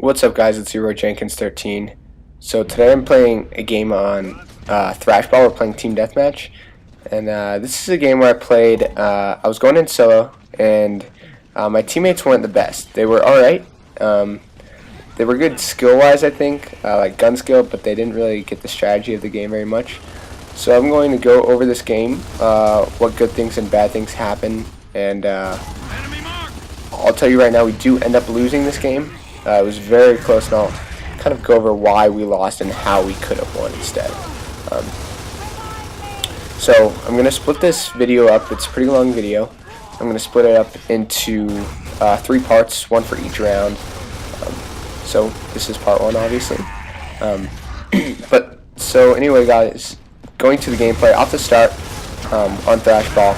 What's up, guys? It's Zero Jenkins 13. So today I'm playing a game on Thrashball. We're playing Team Deathmatch, and this is a game where I was going in solo, and my teammates weren't the best. They were alright. They were good skill-wise, I think, like gun skill, but they didn't really get the strategy of the game very much. So I'm going to go over this game, what good things and bad things happen, and I'll tell you right now, we do end up losing this game. It was very close, and I'll kind of go over why we lost and how we could have won instead. So I'm going to split this video up. It's a pretty long video. I'm going to split it up into 3 parts, one for each round. So this is part 1, obviously. So anyway, guys, going to the gameplay off the start on Thrashball,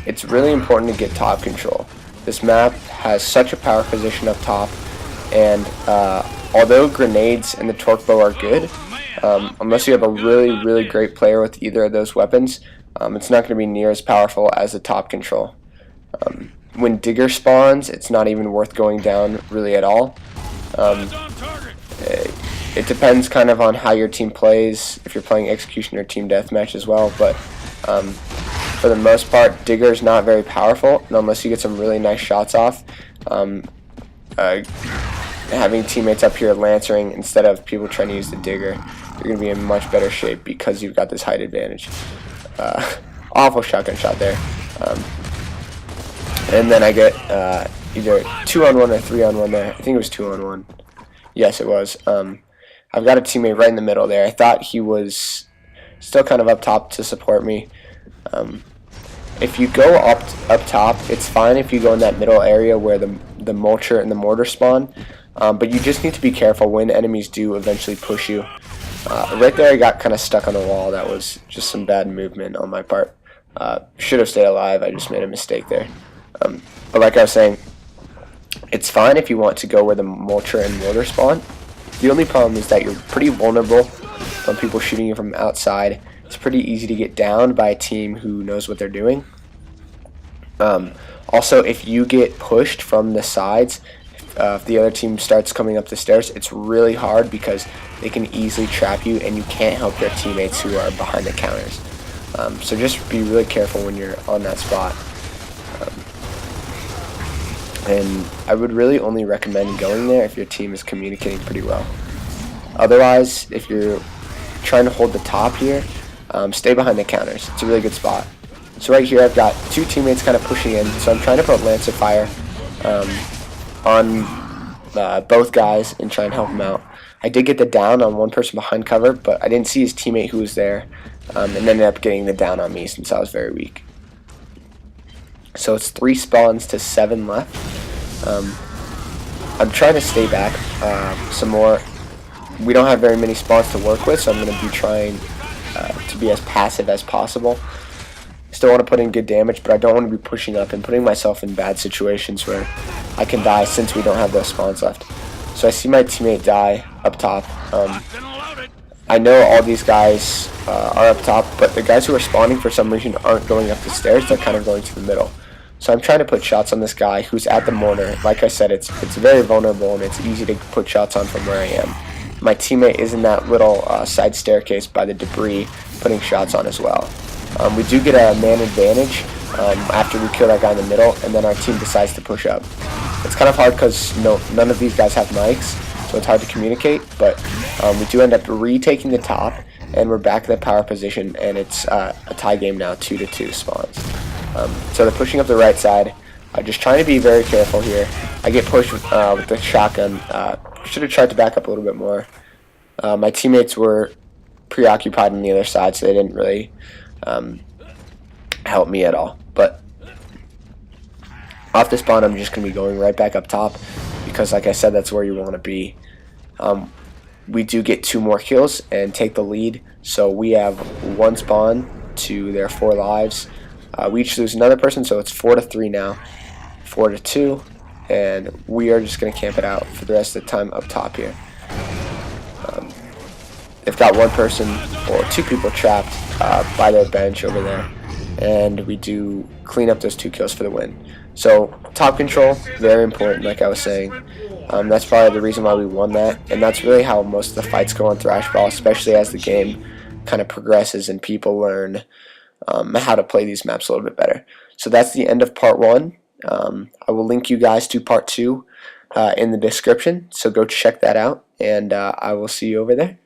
it's really important to get top control. This map has such a power position up top. And although grenades and the torque bow are good, unless you have a really great player with either of those weapons, it's not going to be near as powerful as the top control. When Digger spawns, it's not even worth going down really at all. It depends kind of on how your team plays, if you're playing Execution or Team Deathmatch as well, but for the most part, Digger is not very powerful, and unless you get some really nice shots off, having teammates up here lancering instead of people trying to use the Digger, you're going to be in much better shape because you've got this height advantage. Awful shotgun shot there. And then I get either 2-on-1 or 3-on-1 there. I think it was 2-on-1. Yes, it was. I've got a teammate right in the middle there. I thought he was still kind of up top to support me. If you go up top, it's fine if you go in that middle area where the Mulcher and the Mortar spawn, but you just need to be careful when enemies do eventually push you. Right there I got kind of stuck on the wall. That was just some bad movement on my part. Should have stayed alive. I just made a mistake there. But like I was saying, it's fine if you want to go where the Mulcher and Mortar spawn. The only problem is that you're pretty vulnerable from people shooting you from outside. It's pretty easy to get downed by a team who knows what they're doing. Also, if you get pushed from the sides, if the other team starts coming up the stairs, it's really hard because they can easily trap you and you can't help your teammates who are behind the counters. So just be really careful when you're on that spot. And I would really only recommend going there if your team is communicating pretty well. Otherwise, if you're trying to hold the top here, stay behind the counters. It's a really good spot. So right here I've got 2 teammates kind of pushing in, so I'm trying to put Lancer Fire on both guys and try and help them out. I did get the down on one person behind cover, but I didn't see his teammate who was there, and ended up getting the down on me since I was very weak. So it's 3 spawns to 7 left. I'm trying to stay back some more. We don't have very many spawns to work with, so I'm going to be trying to be as passive as possible. Still want to put in good damage, but I don't want to be pushing up and putting myself in bad situations where I can die since we don't have those spawns left. So I see my teammate die up top. I know all these guys are up top, but the guys who are spawning for some reason aren't going up the stairs. They're kind of going to the middle. So I'm trying to put shots on this guy who's at the mortar. Like I said, it's very vulnerable and it's easy to put shots on from where I am. My teammate is in that little side staircase by the debris, putting shots on as well. We do get a man advantage after we kill that guy in the middle, and then our team decides to push up. It's kind of hard because none of these guys have mics, so it's hard to communicate, but we do end up retaking the top, and we're back in the power position, and it's a tie game now, 2-2 spawns. So they're pushing up the right side. Just trying to be very careful here. I get pushed with the shotgun. Should have tried to back up a little bit more. My teammates were preoccupied on the other side, so they didn't really help me at all. But off the spawn, I'm just going to be going right back up top because, like I said, that's where you want to be. We do get 2 more kills and take the lead, so we have 1 spawn to their 4 lives. We each lose another person, so it's 4-3 now, 4-2, and we are just going to camp it out for the rest of the time up top here. They've got 1 person or 2 people trapped by their bench over there, and we do clean up those 2 kills for the win. So top control, very important, like I was saying. That's probably the reason why we won that, and that's really how most of the fights go on Thrash Brawl, especially as the game kind of progresses and people learn how to play these maps a little bit better. So that's the end of part 1. I will link you guys to part 2 in the description, so go check that out, and I will see you over there.